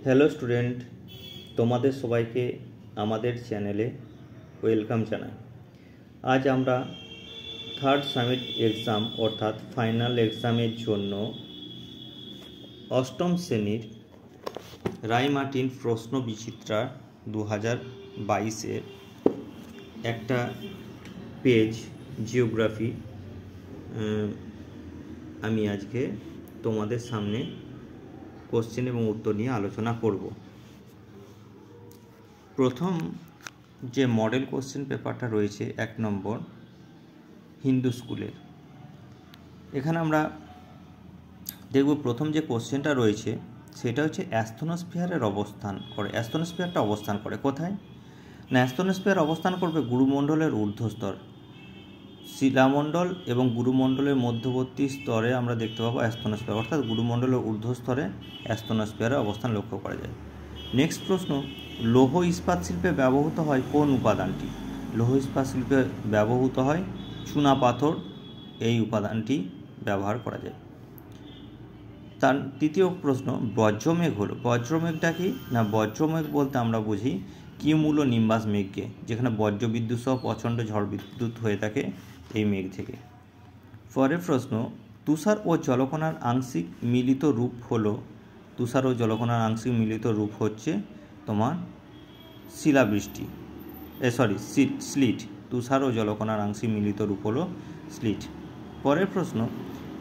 Hello student, তোমাদের সবাইকে আমাদের চ্যানেলে ওয়েলকাম জানাই। আজ আমরা থার্ড সামিট এক্সাম অর্থাৎ ফাইনাল এক্সামের জন্য অষ্টম শ্রেণীর রায়মার্টিন প্রশ্ন বিচিত্রা 2022-এর একটা পেজ জিওগ্রাফি আমি আজকে তোমাদের সামনে কোশ্চেন এবং উত্তর নিয়ে আলোচনা করব। প্রথম যে মডেল কোশ্চেন পেপারটা রয়েছে 1 নম্বর হিন্দু স্কুলের, এখানে আমরা দেখব প্রথম যে কোশ্চেনটা রয়েছে সেটা হচ্ছে অ্যাস্থনোস্ফিয়ারের অবস্থান করে। অ্যাস্থনোস্ফিয়ারটা অবস্থান করে কোথায় না? অ্যাস্থনোস্ফিয়ার অবস্থান করবে গুরুমণ্ডলের ঊর্ধ্বস্তর। শিলামণ্ডল এবং গুরুমণ্ডলের মধ্যবর্তী স্তরে আমরা দেখতে পাবো অ্যাস্থনোস্ফিয়ার, অর্থাৎ গুরুমণ্ডলের ঊর্ধ্বস্তরে অ্যাস্থনোস্ফিয়ারের অবস্থান লক্ষ্য করা যায়। নেক্সট প্রশ্ন, লৌহ ইস্পাত শিল্পে ব্যবহৃত হয় কোন উপাদানটি? লৌহ ইস্পাত শিল্পে ব্যবহৃত হয় চুনাপাথর, এই উপাদানটি ব্যবহার করা যায়। তার তৃতীয় প্রশ্ন, বজ্রমেঘ হলো, বজ্রমেঘটা কি না? বজ্রমেঘ বলতে আমরা বুঝি কিউমুলো নিম্বাস মেঘকে, যেখানে বজ্রবিদ্যুৎ সহ প্রচণ্ড ঝড় বিদ্যুৎ হয়ে থাকে এই মেঘ থেকে। পরের প্রশ্ন, তুষার ও জলকণার আংশিক মিলিত রূপ হলো, তুষার ও জলকণার আংশিক মিলিত রূপ হচ্ছে তোমার শিলাবৃষ্টি, স্লিট। তুষার ও জলকণার আংশিক মিলিত রূপ হলো স্লিট। পরের প্রশ্ন,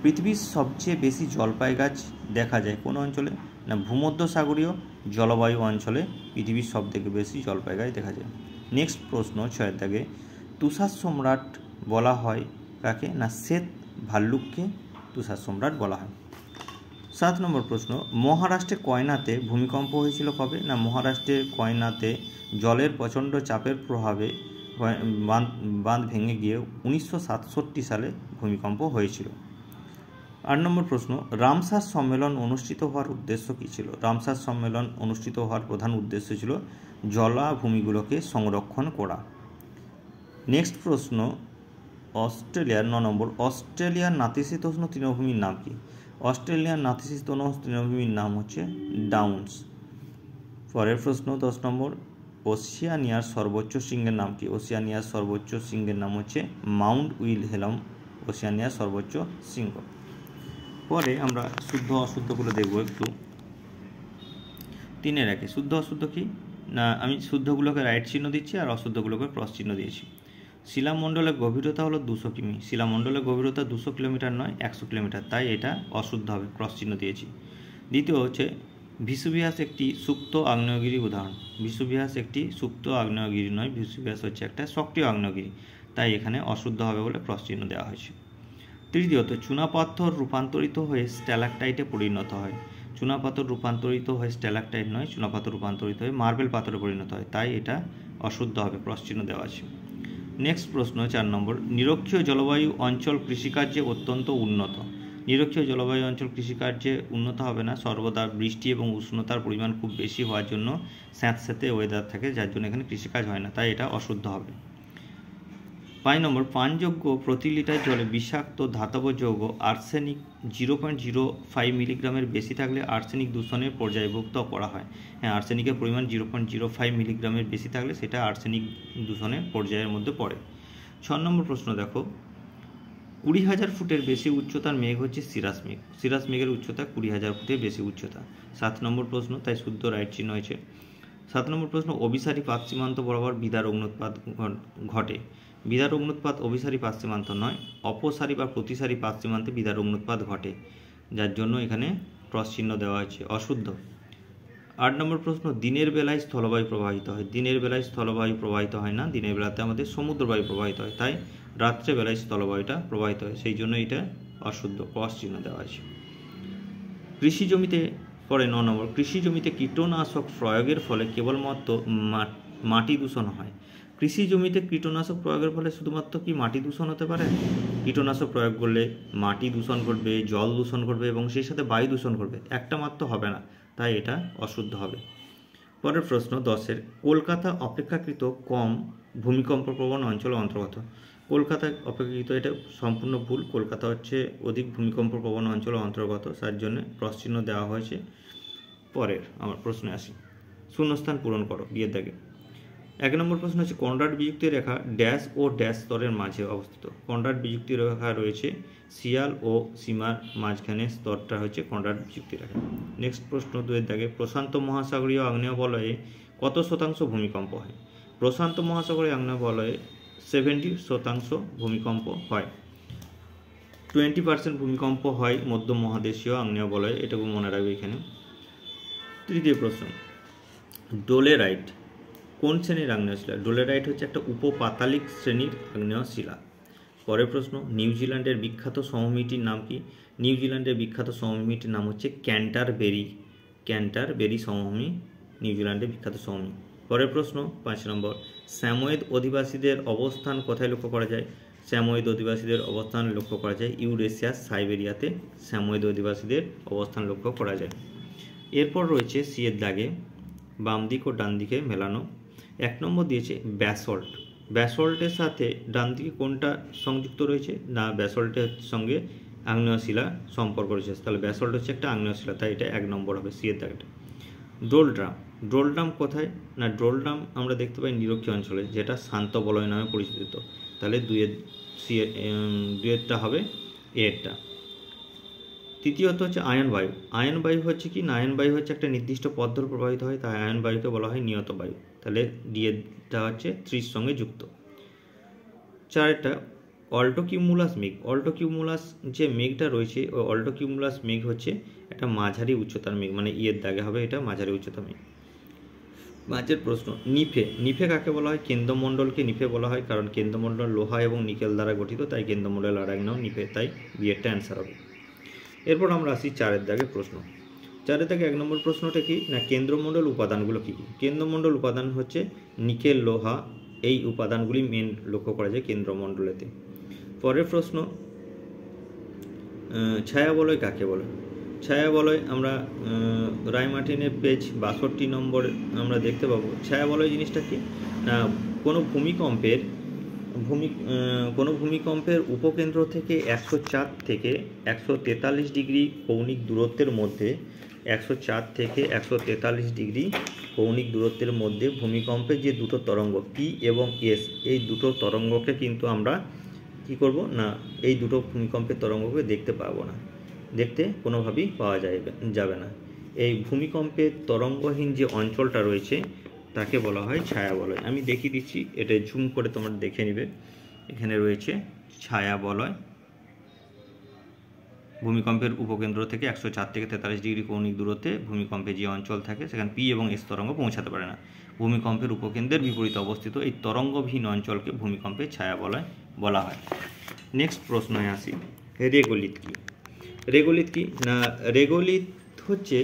পৃথিবীর সবচেয়ে বেশি জলপাই গাছ দেখা যায় কোন অঞ্চলে না? ভূমধ্যসাগরীয় জলবায়ু অঞ্চলে পৃথিবীর সবথেকে বেশি জলপাই গাছ দেখা যায়। নেক্সট প্রশ্ন 6 দাগে, তুষার সম্রাট বলা হয় কাকে না? শ্বেত ভাল্লুককে তুষার সম্রাট বলা হয়। 7 নম্বর প্রশ্ন, মহারাষ্ট্রে কয়নাতে ভূমিকম্প হয়েছিল কবে না? মহারাষ্ট্রের কয়নাতে জলের প্রচণ্ড চাপের প্রভাবে বাঁধ ভেঙে গিয়ে 1967 সালে ভূমিকম্প হয়েছিল। 8 নম্বর প্রশ্ন, রামসার সম্মেলন অনুষ্ঠিত হওয়ার উদ্দেশ্য কী ছিল? রামসার সম্মেলন অনুষ্ঠিত হওয়ার প্রধান উদ্দেশ্য ছিল জলাভূমিগুলোকে সংরক্ষণ করা। নেক্সট প্রশ্ন অস্ট্রেলিয়ার 9 নম্বর, অস্ট্রেলিয়ার নাতিশীতোষ্ণ তৃণভূমির নাম কি? অস্ট্রেলিয়ার নাতিশীতোষ্ণ তৃণভূমির নাম হচ্ছে ডাউন্স। পরের প্রশ্ন 10 নম্বর, ওশিয়ানিয়ার সর্বোচ্চ শৃঙ্গের নাম কি? ওশিয়ানিয়ার সর্বোচ্চ শৃঙ্গের নাম হচ্ছে মাউন্ট উইলহেলম, ওশিয়ানিয়ার সর্বোচ্চ শৃঙ্গ। পরে আমরা শুদ্ধ অশুদ্ধগুলো দেখব একটু। 3-এর 1, শুদ্ধ অশুদ্ধ কি না? আমি শুদ্ধগুলোকে রাইট চিহ্ন দিচ্ছি আর অশুদ্ধগুলোকে ক্রস চিহ্ন দিয়েছি। শিলামণ্ডলের গভীরতা হলো 200 কিমি। শিলামণ্ডলের গভীরতা 200 কিলোমিটার নয়, 100 কিলোমিটার, তাই এটা অশুদ্ধ হবে, ক্রস চিহ্ন দিয়েছি। দ্বিতীয় হচ্ছে ভিসুভিয়াস একটি সুপ্ত আগ্নেয়গিরি উদাহরণ। ভিসুভিয়াস একটি সুপ্ত আগ্নেয়গিরি নয়, ভিসুভিয়াস হচ্ছে একটা সক্রিয় আগ্নেয়গিরি, তাই এখানে অশুদ্ধ হবে বলে ক্রস চিহ্ন দেওয়া হয়েছে। তৃতীয়ত, চুনাপাথর রূপান্তরিত হয়ে স্ট্যালাকটাইটে পরিণত হয়। চুনাপাথর রূপান্তরিত হয়ে স্ট্যালাকটাইট নয়, চুনাপাথর রূপান্তরিত হয়ে মার্বেল পাথরে পরিণত হয়, তাই এটা অশুদ্ধ হবে, ক্রস চিহ্ন দেওয়া আছে। নেক্সট প্রশ্ন 4 নম্বর, নিরক্ষীয় জলবায়ু অঞ্চল কৃষিকার্যে অত্যন্ত উন্নত। নিরক্ষীয় জলবায়ু অঞ্চল কৃষিকার্যে উন্নত হবে না, সর্বদা বৃষ্টি এবং উষ্ণতার পরিমাণ খুব বেশি হওয়ার জন্য স্যাঁতস্যাঁতে ওয়েদার থাকে, যার জন্য এখানে কৃষিকাজ হয় না, তাই এটা অশুদ্ধ হবে। 5 নম্বর, পানযোগ্য প্রতি লিটার জলে বিষাক্ত ধাতব যৌগ আর্সেনিক 0.05 মিলিগ্রামের বেশি থাকলে আর্সেনিক দূষণের পর্যায়ভুক্ত করা হয়। হ্যাঁ, আর্সেনিকের পরিমাণ 0.05 মিলিগ্রামের বেশি থাকলে সেটা আর্সেনিক দূষণের পর্যায়ের মধ্যে পড়ে। 6 নম্বর প্রশ্ন দেখো, 20,000 ফুটের বেশি উচ্চতার মেঘ হচ্ছে সিরাস মেঘ। সিরাস মেঘের উচ্চতা 20,000 ফুটের বেশি উচ্চতা। 7 নম্বর প্রশ্ন, তাই শুদ্ধ রাইট চিহ্ন হয়েছে। 7 নম্বর প্রশ্ন, অভিসারী পাত সীমান্ত বরাবর বিদার অগ্নুৎপাত ঘটে। বিদার অগ্নুৎপাত অভিসারী পাত সীমান্ত নয়, অপসারী বা প্রতিসারী পাত সীমান্তে বিদার অগ্নুৎপাত ঘটে, যার জন্য এখানে ক্রস চিহ্ন দেওয়া হয়েছে, অশুদ্ধ। 8 নম্বর প্রশ্ন, দিনের বেলায় স্থলবায়ু প্রবাহিত হয়। দিনের বেলায় স্থলবায়ু প্রবাহিত হয় না, দিনের বেলাতে আমাদের সমুদ্রবায়ু প্রবাহিত হয়, তাই রাত্রে বেলায় স্থলবায়ুটা প্রবাহিত হয়, সেই জন্য এটা অশুদ্ধ, ক্রস চিহ্ন দেওয়া আছে। কৃষি জমিতে পরে 9 নম্বর, কৃষি জমিতে কীটনাশক প্রয়োগের ফলে কেবলমাত্র মাটি দূষণ হয়। কৃষি জমিতে কীটনাশক প্রয়োগের ফলে শুধুমাত্র কি মাটি দূষণ হতে পারে? কীটনাশক প্রয়োগ করলে মাটি দূষণ ঘটবে, জল দূষণ ঘটবে এবং সেই সাথে বায়ু দূষণ ঘটবে, একটা মাত্র হবে না, তাই এটা অশুদ্ধ হবে। পরের প্রশ্ন 10-এর, কলকাতা অপেক্ষাকৃত কম ভূমিকম্প প্রবণ অঞ্চল অন্তর্গত। কলকাতা অপেক্ষাকৃত, এটা সম্পূর্ণ ভুল, কলকাতা হচ্ছে অধিক ভূমিকম্প প্রবণ অঞ্চল অন্তর্গত, তার জন্য ক্রস চিহ্ন দেওয়া হয়েছে। পরের আমার প্রশ্নে আসি, শূন্যস্থান পূরণ করো বিয়ের দাগে। 1 নম্বর প্রশ্ন হচ্ছে কনরাড বিযুক্তি রেখা ড্যাশ ও ড্যাশ স্তরের মাঝে অবস্থিত। কনরাড বিযুক্তি রেখা রয়েছে শিয়াল ও সীমার মাঝখানে, স্তরটা হচ্ছে কনরাড বিযুক্তি রেখা। নেক্সট প্রশ্ন 2 দাগে, প্রশান্ত মহাসাগরীয় আগ্নেয় বলয়ে কত শতাংশ ভূমিকম্প হয়? প্রশান্ত মহাসাগরীয় আগ্নেয় বলয়ে 70% ভূমিকম্প হয়। 20% ভূমিকম্প হয় মধ্য মহাদেশীয় আগ্নেয় বলয়ে, এটুকু মনে রাখবে এখানে। 3য় প্রশ্ন, ডোলেরাইট কোন শ্রেণীর আগ্নেয় শিলা? ডোলেরাইট হচ্ছে একটা উপপাতালিক শ্রেণীর আগ্নেয় শিলা। পরের প্রশ্ন, নিউজিল্যান্ডের বিখ্যাত সমভূমিটির নাম কি? নিউজিল্যান্ডের বিখ্যাত সমভূমিটির নাম হচ্ছে ক্যান্টারবেরি। ক্যান্টারবেরি সমভূমি নিউজিল্যান্ডের বিখ্যাত সমভূমি। পরের প্রশ্ন 5 নম্বর, স্যামোয়েদ অধিবাসীদের অবস্থান কোথায় লক্ষ্য করা যায়? স্যামোয়েদ অধিবাসীদের অবস্থান লক্ষ্য করা যায় ইউরেশিয়া সাইবেরিয়াতে। স্যামোয়েদ অধিবাসীদের অবস্থান লক্ষ্য করা যায়। এরপর রয়েছে সি এর দাগে বাম দিক ও ডান দিকে মেলানো। 1 নম্বর দিয়েছে ব্যাসল্ট। ব্যাসল্টের সাথে ডান দিকে কোনটা সংযুক্ত রয়েছে? না, ব্যাসল্টের সঙ্গে আগ্নেয় শিলা সম্পর্ক রয়েছে, তাহলে ব্যাসল্ট হচ্ছে একটা আগ্নেয় শিলা, তাই এটা 1 নম্বর হবে সি এর দাগটা। ডোলড্রাম, ডোলড্রাম কোথায়? না, ডোলড্রাম আমরা দেখতে পাই নিরক্ষীয় অঞ্চলে, যেটা শান্ত বলয় নামে পরিচিত, তাহলে 2-এরটা হবে এরটা। তৃতীয়ত হচ্ছে আয়ন বায়ু। আয়ন বায়ু হচ্ছে কি না, আয়ন বায়ু হচ্ছে একটা নির্দিষ্ট পথ ধরে প্রবাহিত হয়, তাই আয়ন বায়ুকে বলা হয় নিয়ত বায়ু, তাহলে ডিএটা হচ্ছে 30 সঙ্গে যুক্ত। 4টা অল্টোকিউমুলাস মেঘ। অল্টোকিউমুলাস যে মেঘটা রয়েছে, ওই অল্টোকিউমুলাস মেঘ হচ্ছে একটা মাঝারি উচ্চতার মেঘ, মানে ইয়ের দাগে হবে এটা মাঝারি উচ্চতার মেঘ। 5 প্রশ্ন, নিফে। নিফে কাকে বলা হয়? কেন্দ্রমণ্ডলকে নিফে বলা হয়, কারণ কেন্দ্রমণ্ডল লোহা এবং নিকেল দ্বারা গঠিত, তাই কেন্দ্রমণ্ডল আর এক নাম নিফে, তাই বিয়েরটা অ্যান্সার হবে। এরপর আমরা আসি 4 দাগে প্রশ্ন। 4 দাগে 1 নম্বর প্রশ্নটা কি না, কেন্দ্রমণ্ডল উপাদানগুলো কী কী? কেন্দ্রমণ্ডল উপাদান হচ্ছে নিকেল, লোহা, এই উপাদানগুলি মেন লক্ষ্য করা যায় কেন্দ্রমণ্ডলেতে। পরের প্রশ্ন, ছায়া বলয় কাকে বলে? ছায়া বলয় আমরা রায়মার্টিনের পেজ 62 নম্বর আমরা দেখতে পাবো। ছায়া বলয় জিনিসটা কি না, কোনো ভূমিকম্পের উপকেন্দ্র থেকে 104 থেকে 143 ডিগ্রি কৌণিক দূরত্বের মধ্যে, 104 থেকে 143 ডিগ্রি কৌণিক দূরত্বের মধ্যে ভূমিকম্পের যে দুটো তরঙ্গ পি এবং এস, এই দুটো তরঙ্গকে কিন্তু আমরা কি করব না, এই দুটো ভূমিকম্পের তরঙ্গকে দেখতে পাবো না, দেখতে কোনোভাবেই পাওয়া যাবে না। এই ভূমিকম্পের তরঙ্গহীন যে অঞ্চলটা রয়েছে তাকে বলা হয় ছায়া বলয়। আমি দেখিয়ে দিচ্ছি, এটা জুম করে তোমরা দেখে নিবে। এখানে রয়েছে ছায়া বলয়, ভূমিকম্পের উপকেন্দ্র থেকে 104 থেকে 43 ডিগ্রি কৌণিক দূরত্বে ভূমিকম্পে যে অঞ্চল থাকে সেখানে পি এবং এস তরঙ্গ পৌঁছাতে পারে না। ভূমিকম্পের উপকেন্দ্রের বিপরীতে অবস্থিত এই তরঙ্গবিহীন অঞ্চলকে ভূমিকম্পের ছায়া বলয় বলা হয়। নেক্সট প্রশ্নে আসি, রেগোলিথ কি? রেগোলিথ কি না, রেগোলিথ হচ্ছে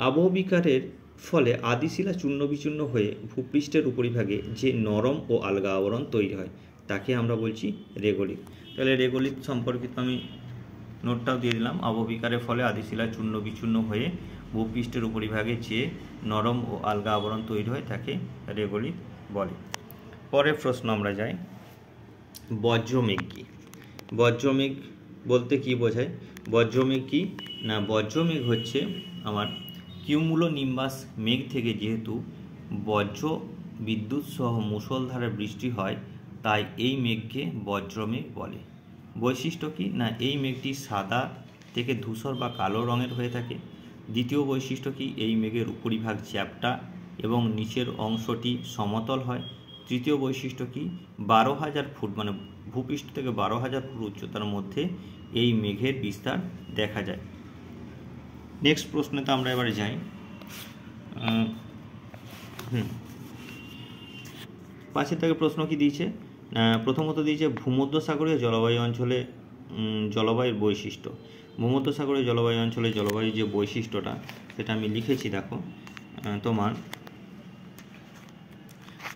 আবহবিকারের ফলে আদিশিলা চূর্ণ বিচূর্ণ হয়ে ভূপৃষ্ঠের উপরিভাগে যে নরম ও আলগা আবরণ তৈরি হয় তাকে আমরা বলছি রেগোলিথ। তাহলে রেগোলিথ সম্পর্কিত আমি নোটটাও দিয়ে দিলাম, আবহবিকারের ফলে আদিশিলা চূর্ণ বিচূর্ণ হয়ে ভূপৃষ্ঠের উপরিভাগে যে নরম ও আলগা আবরণ তৈরি হয় তাকে রেগোলিথ বলে। পরের প্রশ্ন আমরা যাই, বজ্রমেঘ কি? বজ্রমেঘ বলতে কি বোঝায়? বজ্রমেঘ কি না, বজ্রমেঘ হচ্ছে আমার কিউমুলোনিম্বাস মেঘ থেকে যেহেতু বজ্র বিদ্যুৎ সহ মুষলধারে বৃষ্টি হয়, তাই এই মেঘকে বজ্রমেঘ বলে। বৈশিষ্ট্য কি না, এই মেঘটি সাদা থেকে ধূসর বা কালো রঙের হয়ে থাকে। দ্বিতীয় বৈশিষ্ট্য কি, এই মেঘের উপরিভাগ চ্যাপ্টা এবং নিচের অংশটি সমতল হয়। তৃতীয় বৈশিষ্ট্য কি, 12,000 ফুট মানে ভূপৃষ্ঠ থেকে 12,000 ফুট উচ্চতার মধ্যে এই মেঘের বিস্তার দেখা যায়। নেক্সট প্রশ্নেতে আমরা এবারে যাই। পাশের থেকে প্রশ্ন কি দিয়েছে? প্রথমত দিয়েছে ভূমধ্যসাগরীয় জলবায়ু অঞ্চলে জলবায়ুর বৈশিষ্ট্য। ভূমধ্যসাগরীয় জলবায়ু অঞ্চলে জলবায়ুর যে বৈশিষ্ট্যটা সেটা আমি লিখেছি, দেখো তোমার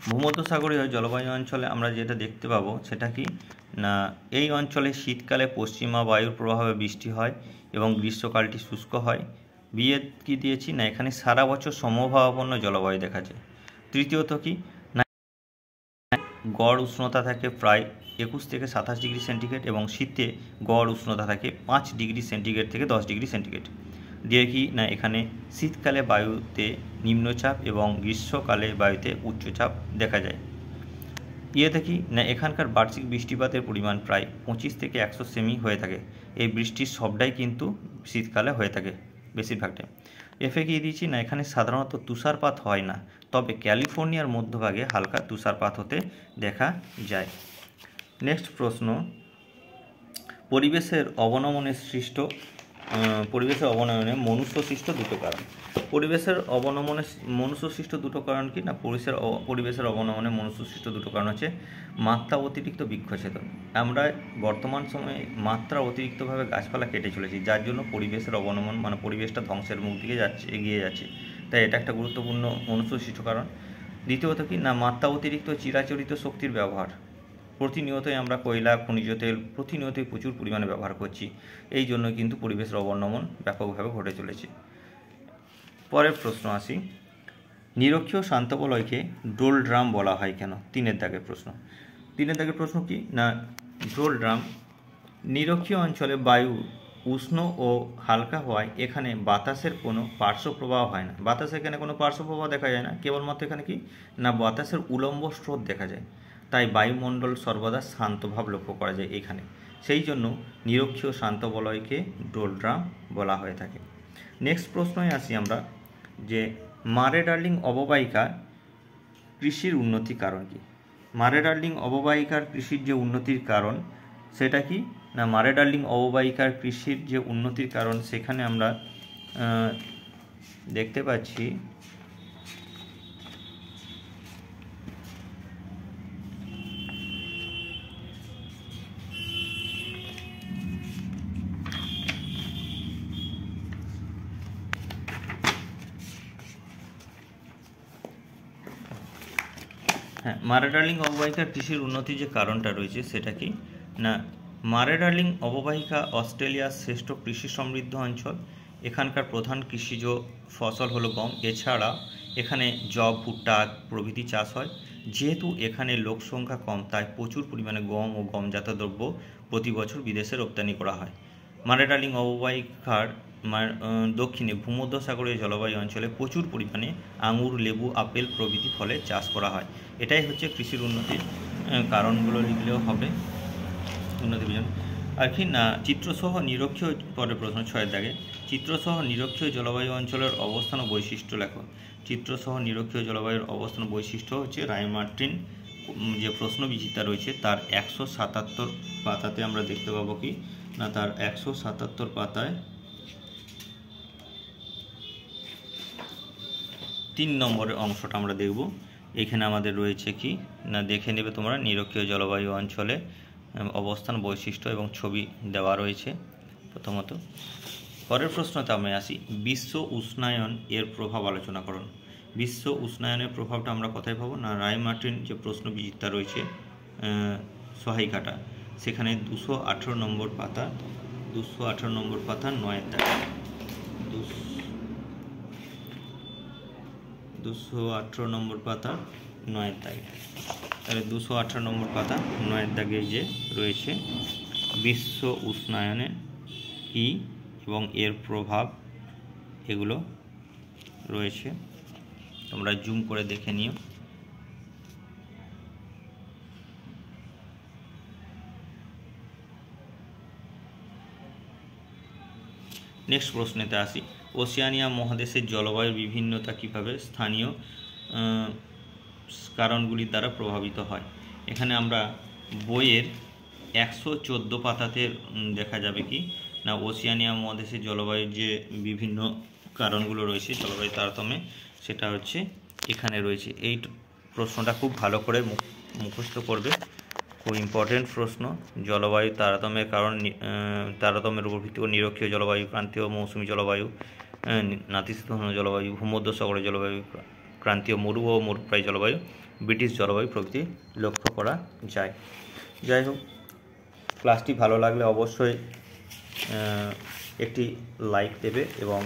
ভূমধ্যসাগরীয় জলবায়ু অঞ্চলে আমরা যেটা দেখতে পাবো সেটা কি না, এই অঞ্চলে শীতকালে পশ্চিমা বায়ুর প্রভাবে বৃষ্টি হয় এবং গ্রীষ্মকালটি শুষ্ক হয়। বিয়ে কি দিয়েছি না, এখানে সারা বছর সমভাবাপন্ন জলবায়ু দেখা যায়। তৃতীয়ত কি না, গড় উষ্ণতা থাকে প্রায় 21 থেকে 27 ডিগ্রি সেন্টিগ্রেড এবং শীতে গড় উষ্ণতা থাকে 5 ডিগ্রি সেন্টিগ্রেড থেকে 10 ডিগ্রি সেন্টিগ্রেড। দিয়ে কি না এখানে শীতকালে বায়ুতে নিম্নচাপ এবং গ্রীষ্মকালে বায়ুতে উচ্চচাপ দেখা যায়। দেখি না এখানকার বার্ষিক বৃষ্টিপাতের পরিমাণ প্রায় 25 থেকে 100 সেমি হয়ে থাকে। এই বৃষ্টির সবটাই কিন্তু শীতকালে হয়ে থাকে বেশিরভাগটাই। এফে গিয়ে দিয়েছি না এখানে সাধারণত তুষারপাত হয় না, তবে ক্যালিফোর্নিয়ার মধ্যভাগে হালকা তুষারপাত হতে দেখা যায়। নেক্সট প্রশ্ন, পরিবেশের অবনমনে মনুষ্য সৃষ্ট দুটো কারণ। পরিবেশের অবনমনে মনুষ্য সৃষ্ট দুটো কারণ কি না পরিবেশের অবনমনে মনুষ্য সৃষ্ট দুটো কারণ হচ্ছে মাত্রা অতিরিক্ত বৃক্ষছেদন। আমরা বর্তমান সময়ে মাত্রা অতিরিক্তভাবে গাছপালা কেটে চলেছি, যার জন্য পরিবেশের অবনমন মানে পরিবেশটা ধ্বংসের মুখ দিকে এগিয়ে যাচ্ছে। তাই এটা একটা গুরুত্বপূর্ণ মনুষ্য সৃষ্ট কারণ। দ্বিতীয়ত কি না মাত্রা অতিরিক্ত চিরাচরিত শক্তির ব্যবহার। প্রতিনিয়তই আমরা কয়লা, খনিজ তেল প্রতিনিয়তই প্রচুর পরিমাণে ব্যবহার করছি, এই জন্য কিন্তু পরিবেশের অবনমন ব্যাপকভাবে ঘটে চলেছে। পরের প্রশ্ন আসি, নিরক্ষীয় শান্ত বলয়কে ডোল ড্রাম বলা হয় কেন? 3 দাগের প্রশ্ন। 3 দাগের প্রশ্ন কি না ডোল ড্রাম, নিরক্ষীয় অঞ্চলে বায়ু উষ্ণ ও হালকা হওয়ায় এখানে বাতাসের কোনো পার্শ্ব প্রবাহ হয় না। বাতাসে এখানে কোনো পার্শ্ব প্রবাহ দেখা যায় না, কেবলমাত্র এখানে কি না বাতাসের উলম্ব স্রোত দেখা যায়। তাই বায়ুমণ্ডল সর্বদা শান্তভাব লক্ষ্য করা যায় এখানে, সেই জন্য নিরক্ষীয় শান্ত বলয়কে ডোল ড্রাম বলা হয়ে থাকে। নেক্সট প্রশ্নে আসি আমরা যে মারে ডার্লিং অববাহিকা কৃষির উন্নতির কারণ কি? মারে ডার্লিং অববাহিকার কৃষির যে উন্নতির কারণ সেটা কি না মারে ডার্লিং অববাহিকার কৃষির যে উন্নতির কারণ সেখানে আমরা দেখতে পাচ্ছি মারে ডার্লিং অববাহিকার কৃষির উন্নতির যে কারণটা রয়েছে সেটা কি না মারে ডার্লিং অববাহিকা অস্ট্রেলিয়ার শ্রেষ্ঠ কৃষি সমৃদ্ধ অঞ্চল। এখানকার প্রধান কৃষিজ ফসল হলো গম, এছাড়া এখানে জব, ভুট্টা প্রভৃতি চাষ হয়। যেহেতু এখানে লোক সংখ্যা কম, তাই প্রচুর পরিমাণে গম ও গমজাত দ্রব্য প্রতি বছর বিদেশে রপ্তানি করা হয়। মারে ডার্লিং অববাহিকার দক্ষিণে ভূমধ্যসাগরীয় জলবায়ু অঞ্চলে প্রচুর পরিমাণে আঙুর, লেবু, আপেল প্রভৃতি ফলের চাষ করা হয়। এটাই হচ্ছে কৃষির উন্নতির কারণগুলো লিখলেও হবে উন্নতির জন্য। আর কি না চিত্রসহ নিরক্ষীয় পরের প্রশ্ন 6 দাগে, চিত্রসহ নিরক্ষীয় জলবায়ু অঞ্চলের অবস্থান ও বৈশিষ্ট্য লেখো। চিত্রসহ নিরক্ষীয় জলবায়ুর অবস্থান বৈশিষ্ট্য হচ্ছে রায়মার্টিন যে প্রশ্নবিচিতা রয়েছে তার 177 পাতাতে আমরা দেখতে পাবো কি না তার 177 পাতায় 3 নম্বরের অংশটা আমরা দেখব। এখানে আমাদের রয়েছে কি না দেখে নেবে তোমরা, নিরক্ষীয় জলবায়ু অঞ্চলে অবস্থান, বৈশিষ্ট্য এবং ছবি দেওয়া রয়েছে। প্রথমত পরের প্রশ্নতে আমি আসি, বিশ্ব উষ্ণায়ন এর প্রভাব আলোচনা করুন। বিশ্ব উষ্ণায়নের প্রভাবটা আমরা কোথায় পাবো না রায়মার্টিন যে প্রশ্নবিচিত্রা রয়েছে সহায়িকাটা সেখানে 218 নম্বর পাতা 218 নম্বর পাতা 9 দাগে 218 নম্বর পাতা 9 দাগে। তাহলে 218 নম্বর পাতা 9 দাগে যে রয়েছে বিশ্ব উষ্ণায়নে কি এবং এর প্রভাব এগুলো রয়েছে, তোমরা জুম করে দেখে নিও। নেক্সট প্রশ্নেতে আসি, ওশিয়ানিয়া মহাদেশের জলবায়ুর বিভিন্নতা কিভাবে স্থানীয় কারণগুলির দ্বারা প্রভাবিত হয়। এখানে আমরা বইয়ের 114 পাতাতে দেখা যাবে কি না ওশিয়ানিয়া মহাদেশের জলবায়ুর যে বিভিন্ন কারণগুলো রয়েছে জলবায়ু তারতম্যে, সেটা হচ্ছে এখানে রয়েছে। এই প্রশ্নটা খুব ভালো করে মুখস্থ করবে, খুব ইম্পর্টেন্ট প্রশ্ন। জলবায়ু তারতম্যের কারণ, তারতম্যের উপর ভিত্তি করে নিরক্ষীয় জলবায়ু, ক্রান্তীয় মৌসুমী জলবায়ু, নাতিশীতোষ্ণ জলবায়ু, ভূমধ্যসাগরীয় জলবায়ু, ক্রান্তীয় মরু ও মরুপ্রায় জলবায়ু, ব্রিটিশ জলবায়ু প্রভৃতি লক্ষ্য করা যায়। যাই হোক, ক্লাসটি ভালো লাগলে অবশ্যই একটি লাইক দেবে এবং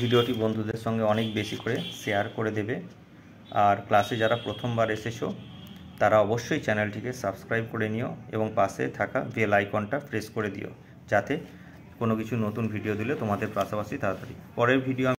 ভিডিওটি বন্ধুদের সঙ্গে অনেক বেশি করে শেয়ার করে দেবে। আর ক্লাসে যারা প্রথমবার এসেছো তারা অবশ্যই চ্যানেলটিকে সাবস্ক্রাইব করে নিও এবং পাশে থাকা বেল আইকনটা প্রেস করে দিও, যাতে কোনো কিছু নতুন ভিডিও দিলে তোমাদের পাশাপাশি তাড়াতাড়ি। পরের ভিডিও